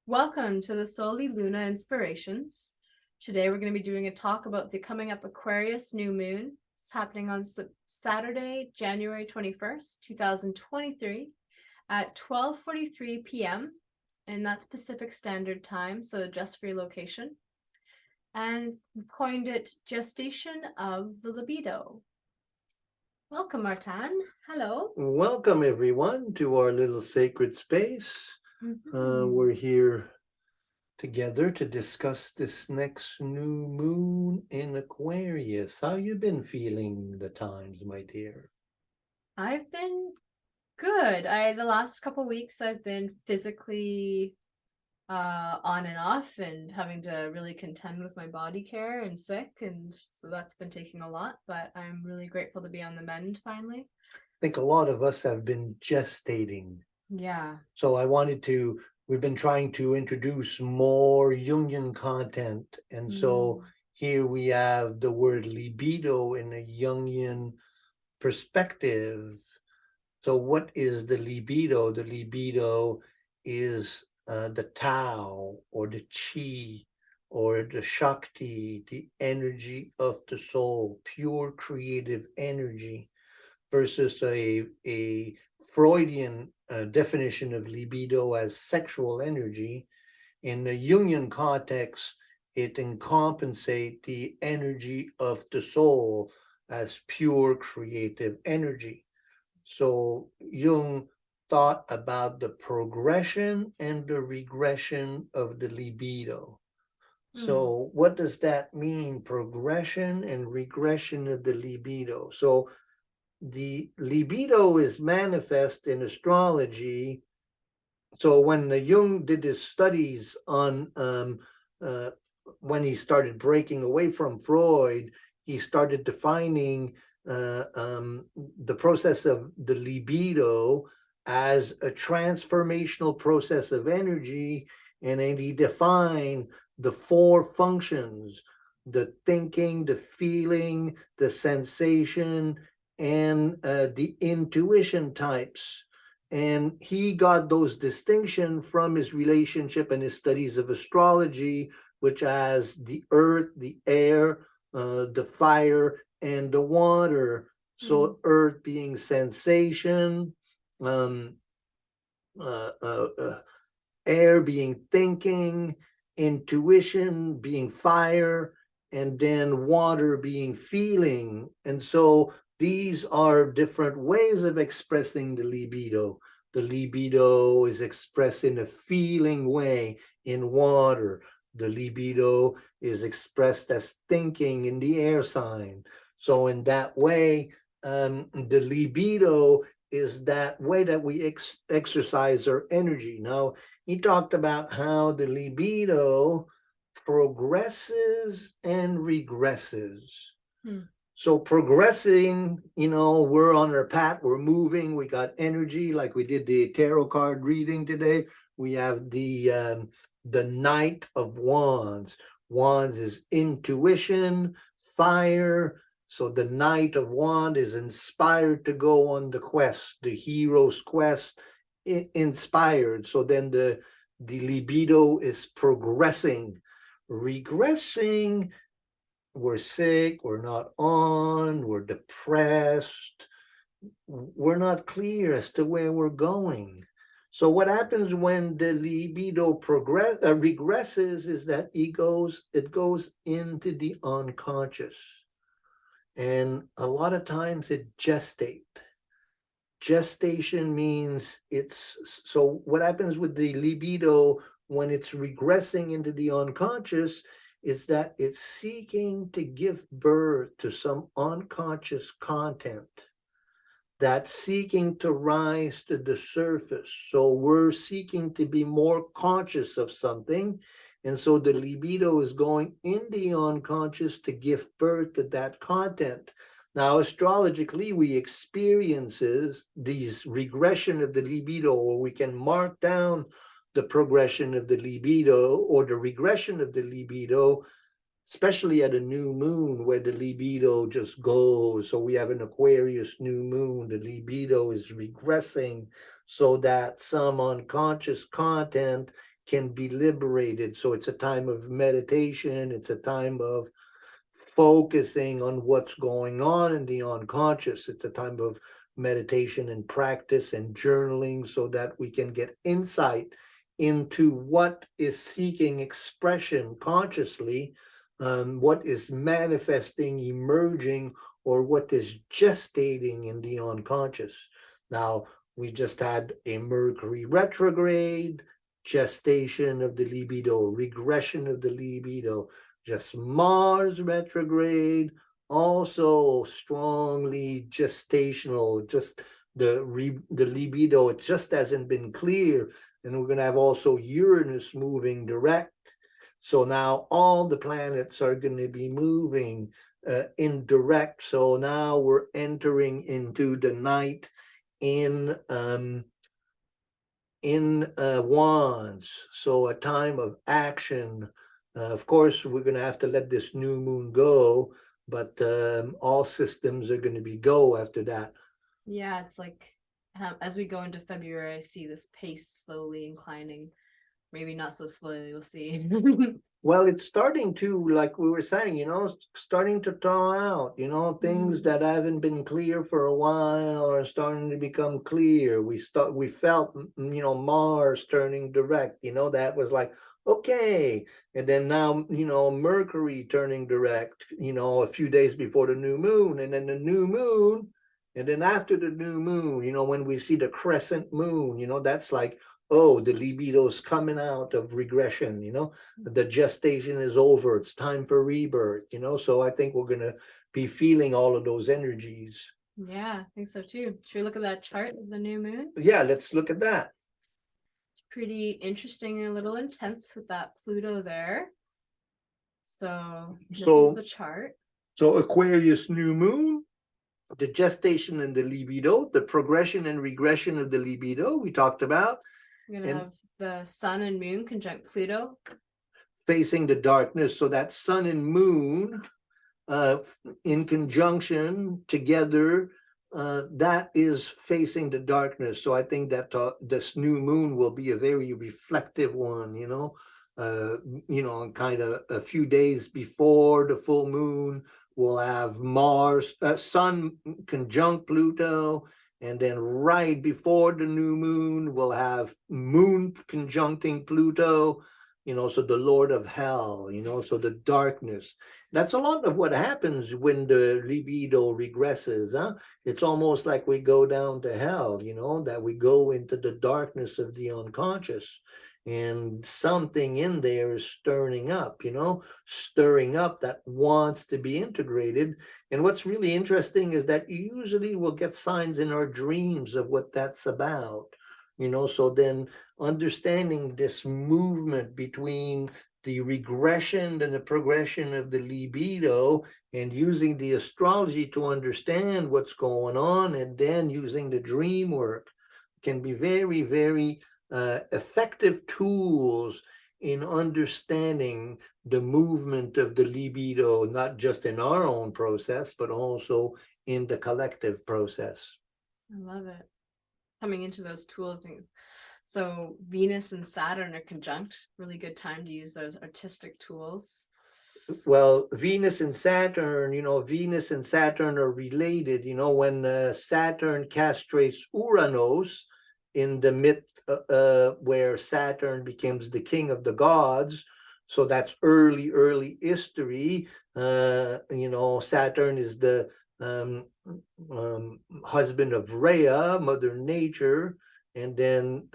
Welcome to the Soli Luna Inspirations. Today we're going to be doing a talk about the coming up Aquarius New Moon. It's happening on Saturday, January 21st, 2023 at 12:43 p.m. and that's Pacific Standard Time, so adjust for your location. And we've coined it Gestation of the Libido. Welcome, Martin. Hello. Welcome, everyone, to our little sacred space. We're here together to discuss this next new moon in Aquarius. How you been feeling the times, my dear? I've been good. The last couple weeks I've been physically on and off and having to really contend with my body care and sick, and so that's been taking a lot, but I'm really grateful to be on the mend finally. I think a lot of us have been gestating. Yeah. So we've been trying to introduce more Jungian content. And so here we have the word libido in a Jungian perspective. So what is the libido? The libido is the Tao or the Chi or the Shakti, the energy of the soul, pure creative energy, versus a Freudian definition of libido as sexual energy. In the Jungian context, it encompasses the energy of the soul as pure creative energy. So Jung thought about the progression and the regression of the libido. So what does that mean? Progression and regression of the libido. So the libido is manifest in astrology. So when Jung did his studies on when he started breaking away from Freud, he started defining the process of the libido as a transformational process of energy, and then he defined the four functions: the thinking, the feeling, the sensation, and the intuition types. And he got those distinctions from his relationship and his studies of astrology, which has the earth, the air, the fire, and the water. So earth being sensation, air being thinking, intuition being fire, and then water being feeling. And so these are different ways of expressing the libido. The libido is expressed in a feeling way in water. The libido is expressed as thinking in the air sign. So in that way, the libido is that way that we exercise our energy. Now, he talked about how the libido progresses and regresses. So progressing, we're on our path, we're moving, we got energy, like we did the tarot card reading today. We have the Knight of Wands. Wands is intuition, fire. So the Knight of Wands is inspired to go on the quest, the hero's quest, inspired. So then the libido is progressing. Regressing, we're sick, we're not on, we're depressed, we're not clear as to where we're going. So what happens when the libido regresses is that it goes into the unconscious. And a lot of times it gestate. Gestation means so what happens with the libido when it's regressing into the unconscious is that it's seeking to give birth to some unconscious content that's seeking to rise to the surface. So we're seeking to be more conscious of something. And so the libido is going in the unconscious to give birth to that content. Now, astrologically, we experiences these regression of the libido, or we can mark down the progression of the libido or the regression of the libido, especially at a new moon where the libido just goes. So we have an Aquarius new moon, the libido is regressing so that some unconscious content can be liberated. So it's a time of meditation. It's a time of focusing on what's going on in the unconscious. It's a time of meditation and practice and journaling so that we can get insight into what is seeking expression consciously, what is manifesting, emerging, or what is gestating in the unconscious. Now, we just had a Mercury retrograde, gestation of the libido, regression of the libido, just Mars retrograde, also strongly gestational, just the libido, it just hasn't been clear. And we're going to have also Uranus moving direct. So now all the planets are going to be moving indirect. So now we're entering into the night in Wands. So a time of action. Of course, we're going to have to let this new moon go, but all systems are going to be go after that. Yeah, it's like as we go into February, I see this pace slowly inclining. Maybe not so slowly, we'll see. Well, it's starting to, like we were saying, starting to thaw out, things that haven't been clear for a while are starting to become clear. We felt, Mars turning direct, that was like, okay. And then now, Mercury turning direct, a few days before the new moon, and then the new moon, and then after the new moon, when we see the crescent moon, that's like, oh, the libido's coming out of regression, the gestation is over. It's time for rebirth, So I think we're going to be feeling all of those energies. Yeah, I think so too. Should we look at that chart of the new moon? Yeah, let's look at that. It's pretty interesting and a little intense with that Pluto there. So the chart. So Aquarius new moon, the gestation and the libido, the progression and regression of the libido we talked about. We're going to have the sun and moon conjunct Pluto. Facing the darkness. So that sun and moon in conjunction together, that is facing the darkness. So I think that this new moon will be a very reflective one, kind of a few days before the full moon, we'll have sun conjunct Pluto. And then right before the new moon, we'll have moon conjuncting Pluto, so the Lord of Hell, so the darkness. That's a lot of what happens when the libido regresses, huh? It's almost like we go down to hell, that we go into the darkness of the unconscious. And something in there is stirring up, that wants to be integrated. And what's really interesting is that usually we'll get signs in our dreams of what that's about, so then understanding this movement between the regression and the progression of the libido and using the astrology to understand what's going on, and then using the dream work can be very, very effective tools in understanding the movement of the libido, not just in our own process, but also in the collective process. I love it. Coming into those tools. So Venus and Saturn are conjunct. Really good time to use those artistic tools. Well, Venus and Saturn, Venus and Saturn are related. When Saturn castrates Uranus in the myth where Saturn becomes the king of the gods. So that's early history. Saturn is the husband of Rhea, Mother Nature. And then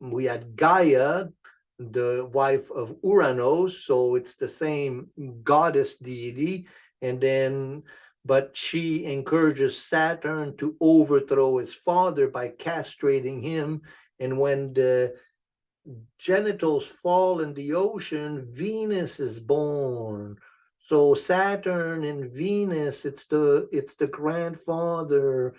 we had Gaia, the wife of Uranus, so it's the same goddess deity. And then, but she encourages Saturn to overthrow his father by castrating him. And when the genitals fall in the ocean, Venus is born. So Saturn and Venus, it's the grandfather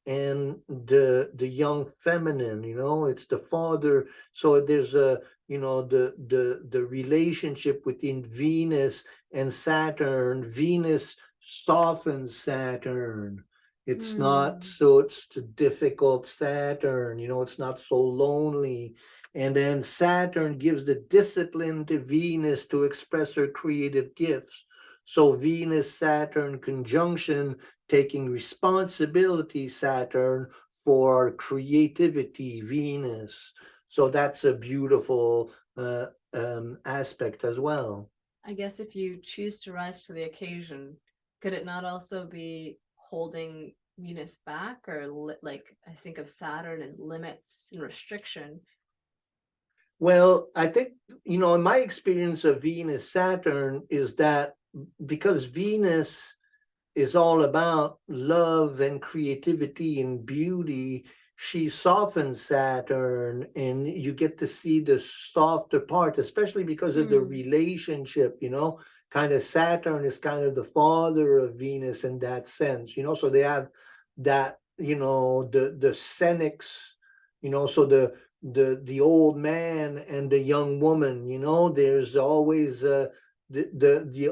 and the young feminine, it's the father. So there's a the relationship within Venus and Saturn. Venus softens Saturn, It's not such a difficult Saturn, it's not so lonely. And then Saturn gives the discipline to Venus to express her creative gifts. So Venus Saturn conjunction, taking responsibility, Saturn, for our creativity, Venus. So that's a beautiful aspect as well. I guess if you choose to rise to the occasion, could it not also be holding Venus back, or like I think of Saturn and limits and restriction? Well, I think, in my experience of Venus Saturn is that because Venus is all about love and creativity and beauty, she softens Saturn and you get to see the softer part, especially because of the relationship, kind of Saturn is kind of the father of Venus in that sense, so they have that, the senex, so the old man and the young woman, there's always the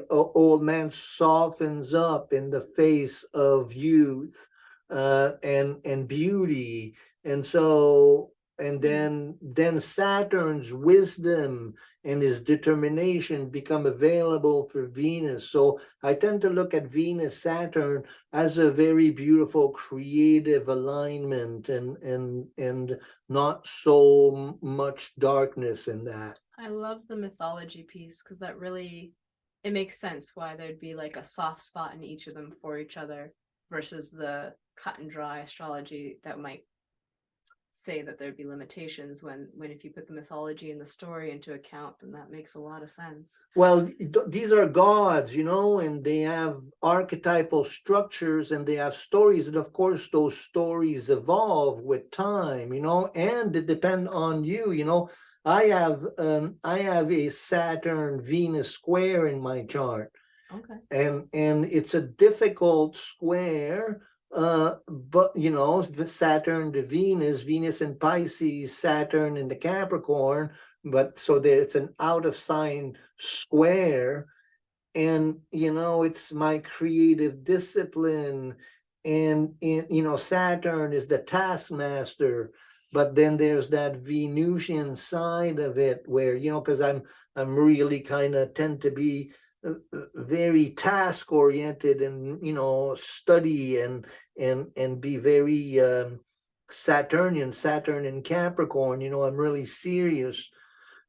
old man softens up in the face of youth and beauty, and so and then Saturn's wisdom and his determination become available for Venus. So I tend to look at Venus Saturn as a very beautiful creative alignment, and not so much darkness in that. I love the mythology piece because that really, it makes sense why there'd be like a soft spot in each of them for each other versus the cut and dry astrology that might say that there'd be limitations when if you put the mythology and the story into account, then that makes a lot of sense. Well, these are gods, and they have archetypal structures and they have stories, and of course those stories evolve with time, and they depend on you. I have a Saturn Venus square in my chart. Okay. And it's a difficult square, but the Saturn to Venus in Pisces, Saturn in the Capricorn, but so there it's an out of sign square, and it's my creative discipline, and Saturn is the taskmaster, but then there's that Venusian side of it where because I'm really kind of tend to be very task oriented, and study and be very Saturn in Capricorn. I'm really serious,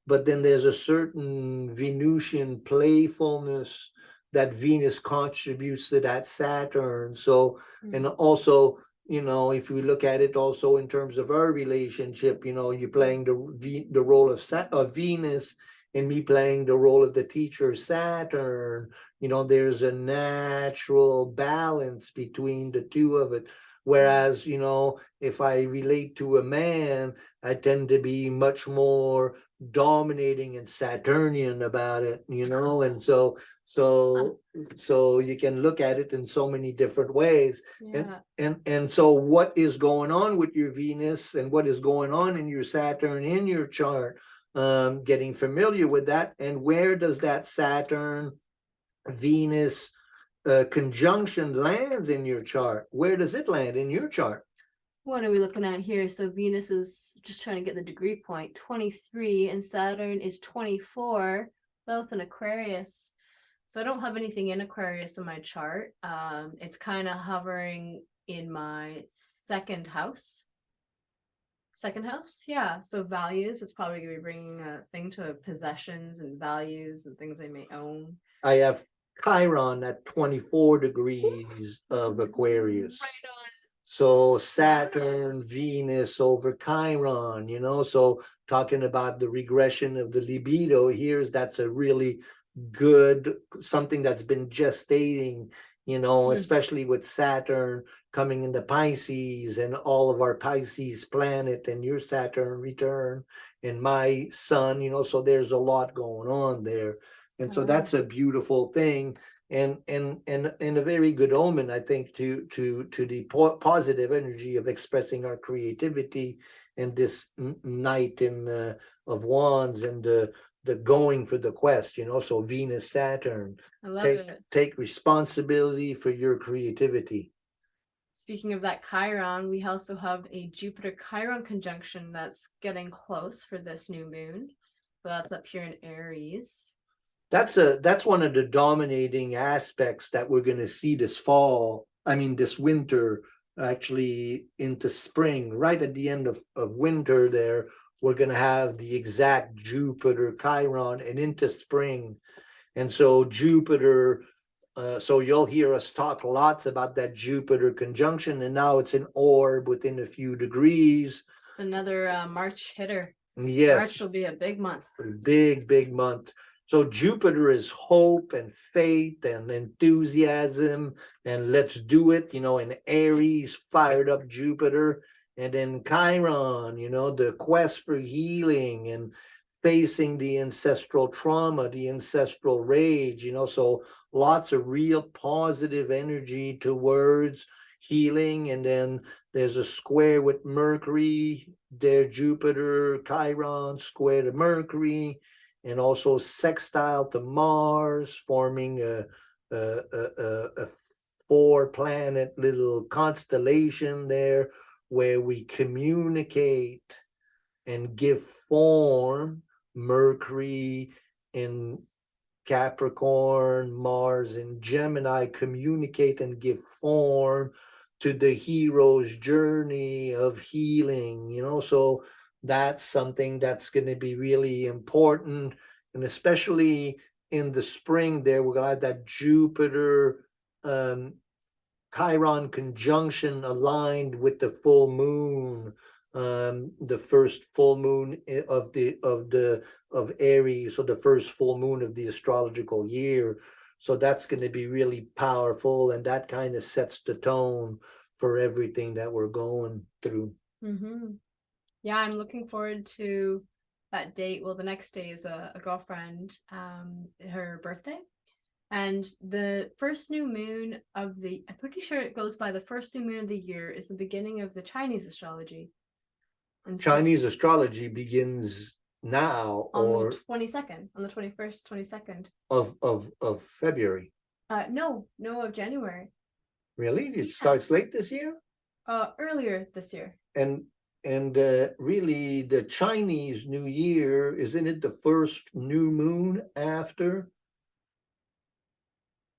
but then there's a certain Venusian playfulness that Venus contributes to that Saturn. So, and also, if we look at it also in terms of our relationship, you're playing the role of Venus, and me playing the role of the teacher Saturn. There's a natural balance between the two of it. Whereas, if I relate to a man, I tend to be much more dominating and Saturnian about it, and so you can look at it in so many different ways. And so what is going on with your Venus and what is going on in your Saturn in your chart, getting familiar with that, and where does that Saturn Venus conjunction lands in your chart? Where does it land in your chart? What are we looking at here? So Venus is, just trying to get the degree point, 23, and Saturn is 24, both in Aquarius. So I don't have anything in Aquarius in my chart. It's kind of hovering in my second house. Yeah. So values, it's probably going to be bringing a thing to possessions and values and things I may own. I have Chiron at 24 degrees of Aquarius. Right on. So Saturn, Venus over Chiron, so talking about the regression of the libido, that's a really good, something that's been gestating, especially with Saturn coming into Pisces and all of our Pisces planet and your Saturn return and my sun, so there's a lot going on there. And so that's a beautiful thing. And a very good omen, I think, to the positive energy of expressing our creativity in this night of wands and the going for the quest, so Venus Saturn. I love it. Take responsibility for your creativity. Speaking of that Chiron, we also have a Jupiter Chiron conjunction that's getting close for this new moon. So that's up here in Aries. That's one of the dominating aspects that we're going to see this fall. I mean, this winter, actually into spring, right at the end of winter there, we're going to have the exact Jupiter Chiron and into spring. And so Jupiter, so you'll hear us talk lots about that Jupiter conjunction, and now it's an orb within a few degrees. It's another March hitter. Yes. March will be a big month. Big month. So Jupiter is hope and faith and enthusiasm and let's do it, and Aries fired up Jupiter, and then Chiron, the quest for healing and facing the ancestral trauma, the ancestral rage, so lots of real positive energy towards healing. And then there's a square with Mercury, there Jupiter, Chiron, square to Mercury, and also sextile to Mars, forming a 4-planet little constellation there where we communicate and give form. Mercury in Capricorn, Mars in Gemini communicate and give form to the hero's journey of healing, so that's something that's going to be really important. And especially in the spring there, we're going to have that Jupiter Chiron conjunction aligned with the full moon, the first full moon of Aries, so the first full moon of the astrological year. So that's going to be really powerful, and that kind of sets the tone for everything that we're going through. Yeah, I'm looking forward to that date. Well, the next day is a girlfriend, her birthday. And the first new moon of the, I'm pretty sure it goes by the first new moon of the year, is the beginning of the Chinese astrology. And Chinese astrology begins now, on or the 22nd, on the 21st, 22nd of February. No, of January. Really? It starts late this year? Earlier this year. And really, the Chinese New Year, isn't it the first new moon after?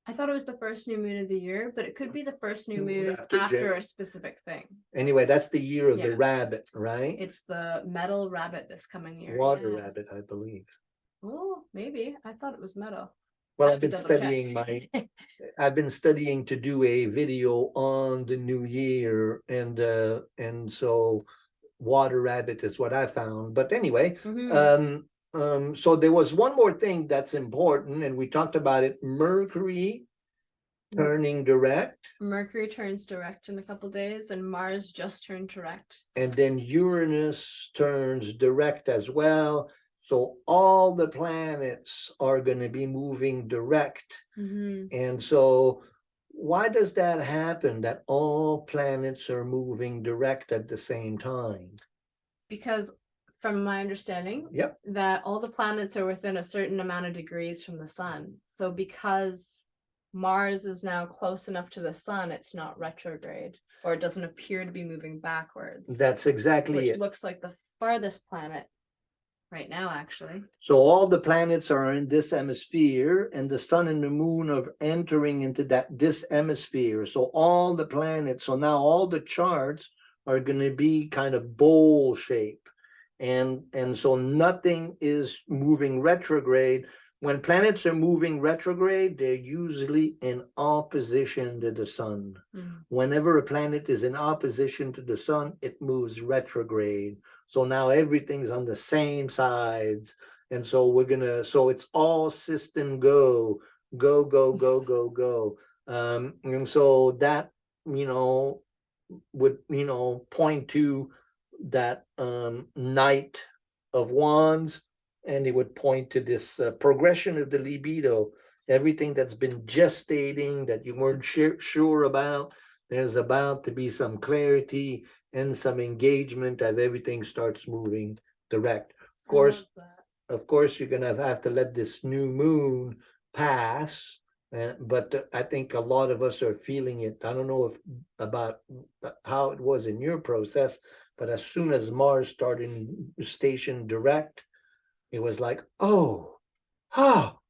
I thought it was the first new moon of the year, but it could be the first new moon after a specific thing. Anyway, that's the year of the rabbit, right? It's the metal rabbit this coming year. Water rabbit, I believe. Oh, maybe. I thought it was metal. Well, I've been studying to do a video on the new year, and so water rabbit is what I found. But anyway, so there was one more thing that's important, and we talked about it. Mercury turning direct. Mercury turns direct in a couple days, and Mars just turned direct. And then Uranus turns direct as well. So all the planets are going to be moving direct. And so why does that happen, that all planets are moving direct at the same time? Because from my understanding, that all the planets are within a certain amount of degrees from the sun. So because Mars is now close enough to the sun, it's not retrograde, or it doesn't appear to be moving backwards. That's exactly it. Which looks like the farthest planet right now, actually. So all the planets are in this hemisphere, and the sun and the moon are entering into this hemisphere. So all the planets, so now all the charts are going to be kind of bowl shape. And so nothing is moving retrograde. When planets are moving retrograde, they're usually in opposition to the sun. Whenever a planet is in opposition to the sun, it moves retrograde. So now everything's on the same sides. And so so it's all system go. And so that, would, point to that Knight of Wands, and it would point to this progression of the libido, everything that's been gestating that you weren't sure about. There's about to be some clarity and some engagement as everything starts moving direct. Of course, you're going to have to let this new moon pass, But I think a lot of us are feeling it. I don't know if about how it was in your process, but as soon as Mars started station direct, it was like, oh,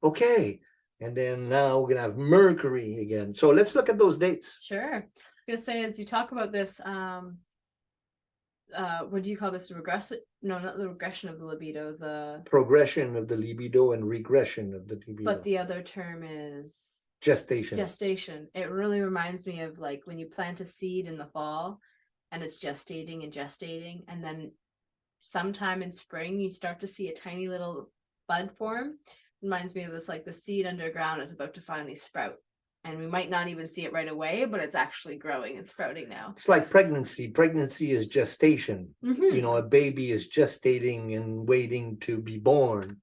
okay. And then now we're gonna have Mercury again. So let's look at those dates. Sure. I was gonna say, as you talk about this, what do you call this? Regression? No, not the regression of the libido, the Progression of the libido and regression of the libido. but the other term is Gestation. gestation. It really reminds me of like when you plant a seed in the fall and it's gestating and gestating, and then sometime in spring you start to see a tiny little bud form. Reminds me of this, like the seed underground is about to finally sprout, and we might not even see it right away, but it's actually growing and sprouting now. It's like pregnancy. Pregnancy is gestation. Mm-hmm. You know, a baby is gestating and waiting to be born.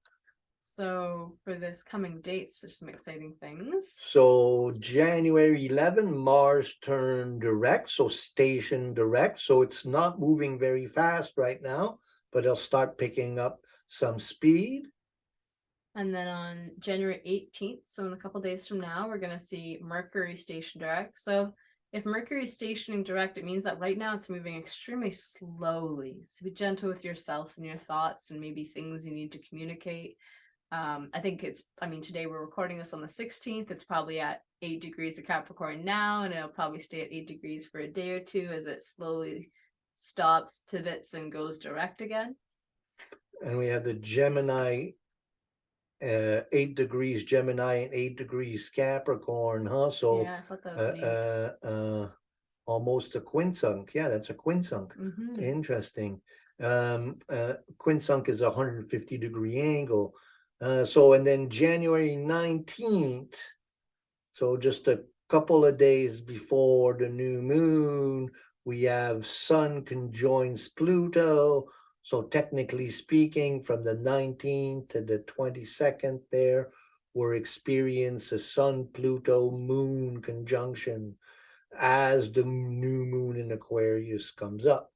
So for this coming dates, there's some exciting things. So January 11, Mars turned direct, so station direct. So it's not moving very fast right now, but it'll start picking up some speed. And then on January 18th, so in a couple days from now, we're going to see Mercury station direct. So if Mercury is stationing direct, it means that right now it's moving extremely slowly. So be gentle with yourself and your thoughts and maybe things you need to communicate. I think today we're recording this on the 16th. It's probably at 8 degrees of Capricorn now, and it'll probably stay at 8 degrees for a day or two as it slowly stops, pivots, and goes direct again. And we have the Gemini, 8 degrees Gemini and 8 degrees Capricorn, huh? So yeah, I thought that was neat. Almost a quincunx. Yeah, that's a quincunx. Interesting. Quincunx is a 150-degree angle. And then January 19th, so just a couple of days before the new moon, we have Sun conjoins Pluto. So technically speaking, from the 19th to the 22nd there, we're experiencing a Sun-Pluto moon conjunction as the new moon in Aquarius comes up.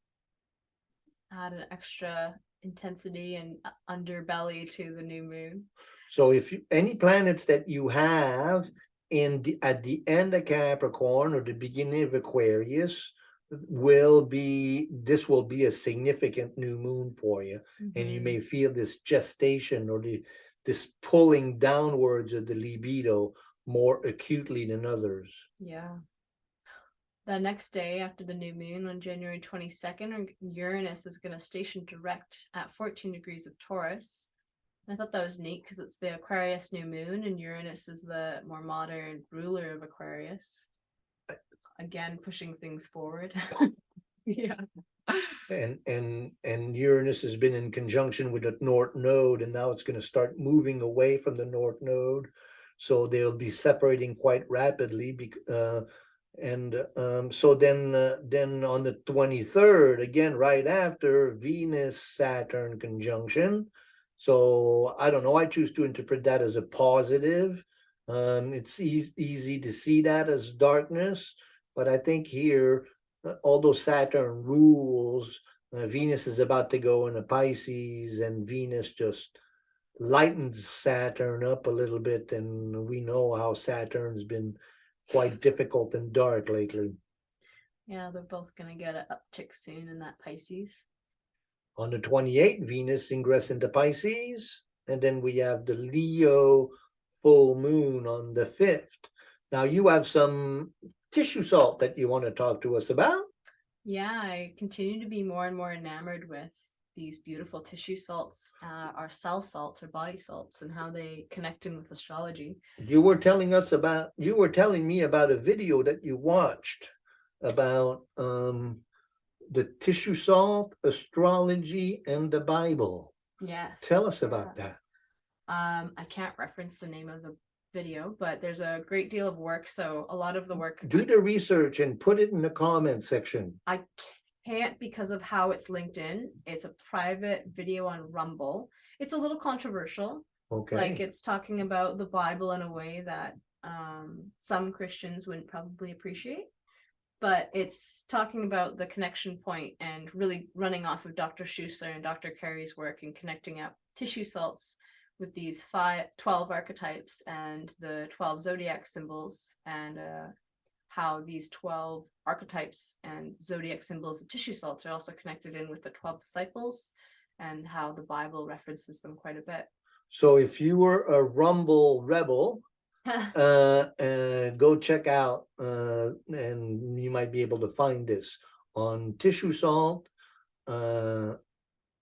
Add an extra intensity and underbelly to the new moon. So if any planets that you have at the end of Capricorn or the beginning of Aquarius this will be a significant new moon for you. And you may feel this gestation or this pulling downwards of the libido more acutely than others. Yeah. The next day after the new moon on January 22nd, Uranus is going to station direct at 14 degrees of Taurus. And I thought that was neat because it's the Aquarius new moon, and Uranus is the more modern ruler of Aquarius. Again, pushing things forward. Yeah. And Uranus has been in conjunction with the North Node, and now it's going to start moving away from the North Node. So they'll be separating quite rapidly. So then on the 23rd, again, right after, Venus Saturn conjunction. So I don't know, I choose to interpret that as a positive. It's easy to see that as darkness, but I think here, although Saturn rules, Venus is about to go into Pisces, and Venus just lightens Saturn up a little bit, and we know how Saturn's been quite difficult and dark lately. Yeah, they're both going to get an uptick soon in that Pisces. On the 28th, Venus ingress into Pisces, and then we have the Leo full moon on the 5th. Now you have some tissue salt that you want to talk to us about? Yeah, I continue to be more and more enamored with these beautiful tissue salts, our cell salts or body salts, and how they connect in with astrology. You were telling me about a video that you watched about the tissue salt, astrology, and the Bible. Yes. Tell us about that. I can't reference the name of the video, but there's a great deal of work. So a lot of the work. Do the research and put it in the comment section. I can't because of how it's linked in. It's a private video on Rumble. It's a little controversial. Okay. Like it's talking about the Bible in a way that some Christians wouldn't probably appreciate. But it's talking about the connection point and really running off of Dr. Schussler and Dr. Carey's work and connecting up tissue salts with these 12 archetypes and the 12 zodiac symbols, and how these 12 archetypes and zodiac symbols, the tissue salts, are also connected in with the 12 disciples, and how the Bible references them quite a bit. So if you were a Rumble rebel, go check out, and you might be able to find this on tissue salt,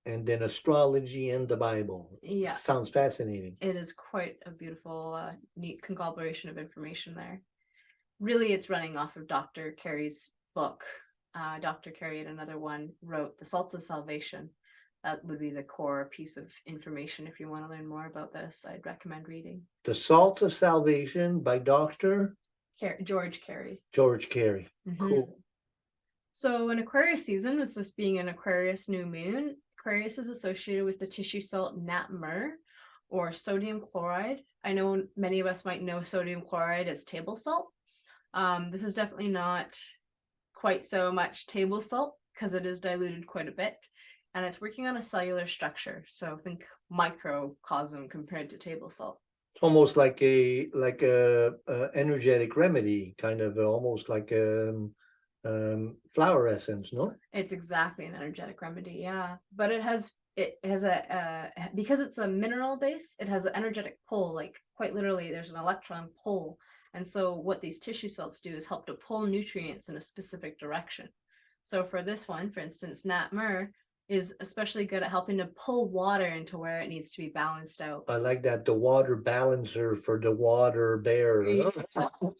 and then astrology and the Bible. Yeah. Sounds fascinating. It is quite a beautiful, neat conglomeration of information there. Really, it's running off of Dr. Carey's book. Dr. Carey and another one wrote The Salts of Salvation. That would be the core piece of information. If you want to learn more about this, I'd recommend reading. The Salts of Salvation by Dr. George Carey. George Carey. Mm-hmm. Cool. So in Aquarius season, with this being an Aquarius new moon, Aquarius is associated with the tissue salt nat mur, or sodium chloride. I know many of us might know sodium chloride as table salt. This is definitely not quite so much table salt, because it is diluted quite a bit, and it's working on a cellular structure. So think microcosm compared to table salt. It's almost like a energetic remedy, kind of almost like flower essence, no? It's exactly an energetic remedy, yeah. But it has a because it's a mineral base, it has an energetic pull. Like quite literally, there's an electron pull. And so what these tissue salts do is help to pull nutrients in a specific direction. So for this one, for instance, nat mur is especially good at helping to pull water into where it needs to be balanced out. I like that, the water balancer for the water bear. Exactly,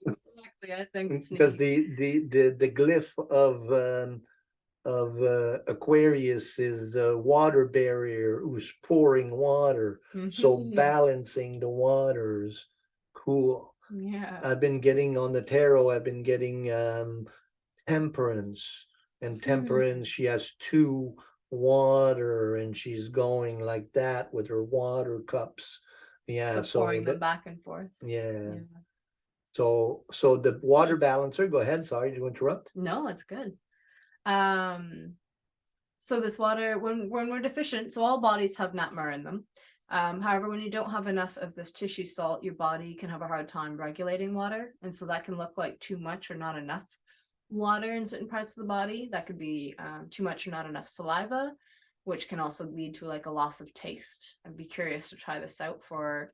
I think it's Because neat. the glyph of Aquarius is a water barrier who's pouring water. So balancing the waters. Cool. Yeah. I've been getting on the tarot, I've been getting temperance. And temperance, she has 2 water, and she's going like that with her water cups. Yeah, so pouring them back and forth. Yeah. So the water balancer, go ahead, sorry to interrupt. No, it's good. So this water, when we're deficient, so all bodies have nat mur in them. However, when you don't have enough of this tissue salt, your body can have a hard time regulating water, and so that can look like too much or not enough water in certain parts of the body. That could be too much or not enough saliva, which can also lead to like a loss of taste. I'd be curious to try this out for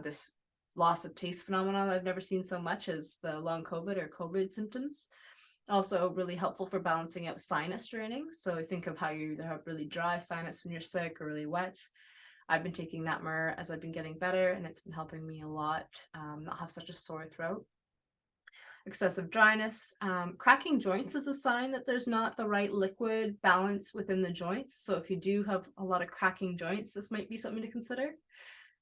this loss of taste phenomenon I've never seen so much as the long COVID or COVID symptoms. Also really helpful for balancing out sinus draining. So think of how you either have really dry sinus when you're sick or really wet. I've been taking nat mur as I've been getting better, and it's been helping me a lot not have such a sore throat. Excessive dryness. Cracking joints is a sign that there's not the right liquid balance within the joints. So if you do have a lot of cracking joints, this might be something to consider.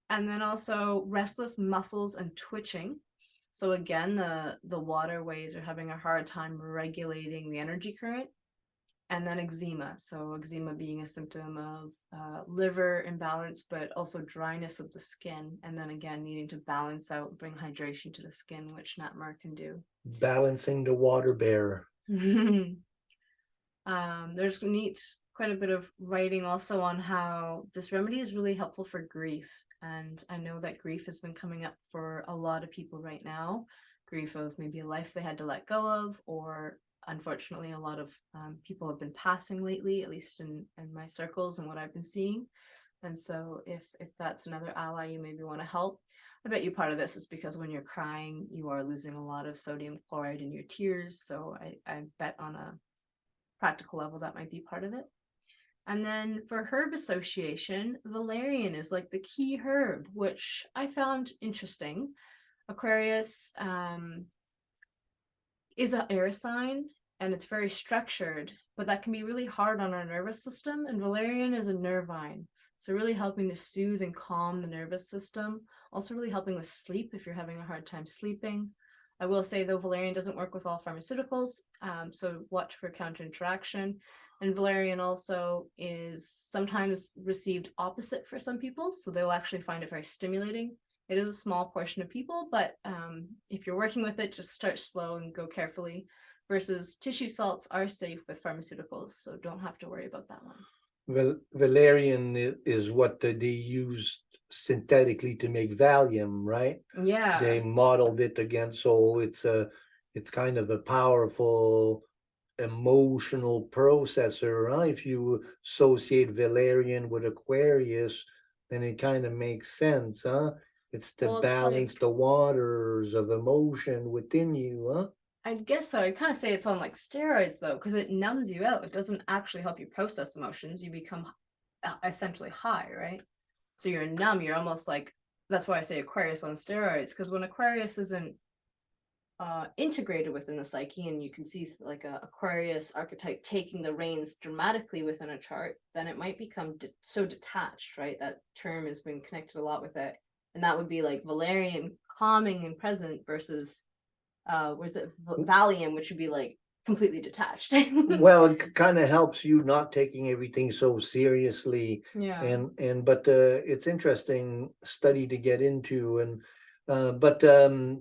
And then also restless muscles and twitching. So again, the waterways are having a hard time regulating the energy current. And then eczema. So eczema being a symptom of liver imbalance, but also dryness of the skin. And then again, needing to balance out, bring hydration to the skin, which nat mur can do. Balancing the water bearer. There's quite a bit of writing also on how this remedy is really helpful for grief. And I know that grief has been coming up for a lot of people right now. Grief of maybe a life they had to let go of, or unfortunately a lot of people have been passing lately, at least in my circles and what I've been seeing. And so if that's another ally you maybe want to help, I bet you part of this is because when you're crying, you are losing a lot of sodium chloride in your tears. So I bet on a practical level that might be part of it. And then for herb association, valerian is like the key herb, which I found interesting. Aquarius is an air sign, and it's very structured, but that can be really hard on our nervous system. And valerian is a nervine, so really helping to soothe and calm the nervous system. Also really helping with sleep if you're having a hard time sleeping. I will say though, valerian doesn't work with all pharmaceuticals, so watch for counter interaction. And valerian also is sometimes received opposite for some people, so they'll actually find it very stimulating. It is a small portion of people, but if you're working with it, just start slow and go carefully, versus tissue salts are safe with pharmaceuticals, so don't have to worry about that one. Valerian is what they use synthetically to make Valium, right? Yeah. They modeled it against, so it's kind of a powerful emotional processor, huh? If you associate Valerian with Aquarius, then it kind of makes sense, huh? It's to Well, it's balance like, the waters of emotion within you, huh? I guess so. I'd kind of say it's on like steroids though, because it numbs you out. It doesn't actually help you process emotions. You become essentially high, right? So you're numb. You're almost like, that's why I say Aquarius on steroids, because when Aquarius isn't integrated within the psyche, and you can see like a Aquarius archetype taking the reins dramatically within a chart, then it might become so detached, right? That term has been connected a lot with it, and that would be like Valerian, calming and present, versus was it Valium, which would be like completely detached. Well, it kind of helps you not taking everything so seriously, Yeah. and but it's interesting study to get into, and but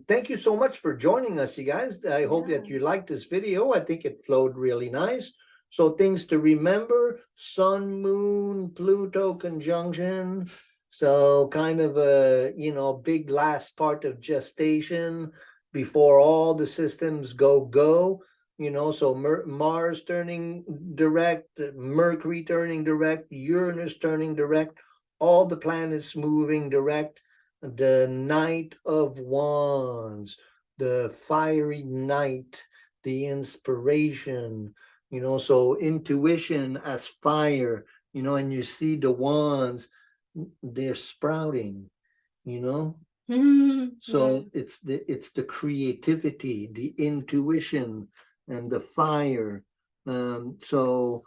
thank you so much for joining us, you guys. I hope that Yeah. you liked this video. I think it flowed really nice. So things to remember: Sun, Moon, Pluto conjunction. So kind of a, you know, big last part of gestation before all the systems go. You know, so Mars turning direct, Mercury turning direct, Uranus turning direct, all the planets moving direct. The Knight of Wands, the fiery knight, the inspiration, you know, so intuition as fire, you know, and you see the wands, they're sprouting, you know. So it's the creativity, the intuition, and the fire. So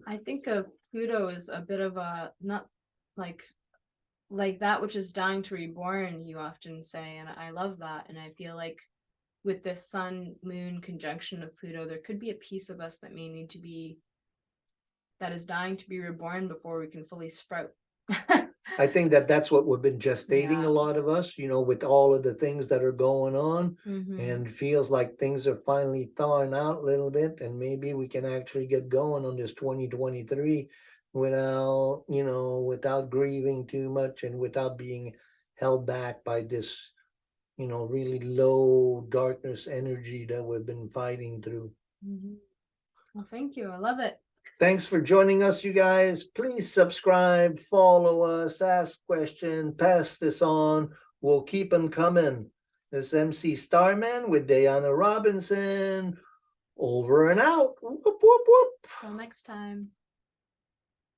I think of Pluto as a bit of a, not like that which is dying to reborn, you often say, and I love that. And I feel like with this Sun Moon conjunction of Pluto, there could be a piece of us that may need to be, that is dying to be reborn before we can fully sprout. I think that that's what we've been gestating, Yeah. a lot of us, you know, with all of the things that are going on, Mm-hmm. and feels like things are finally thawing out a little bit, and maybe we can actually get going on this 2023 without, you know, without grieving too much and without being held back by this, you know, really low darkness energy that we've been fighting through. Mm-hmm. Well, thank you. I love it. Thanks for joining us, you guys. Please subscribe, follow us, ask questions, pass this on. We'll keep them coming. This MC Starman with Dayana Robinson. Over and out. Whoop, whoop, whoop. Till next time.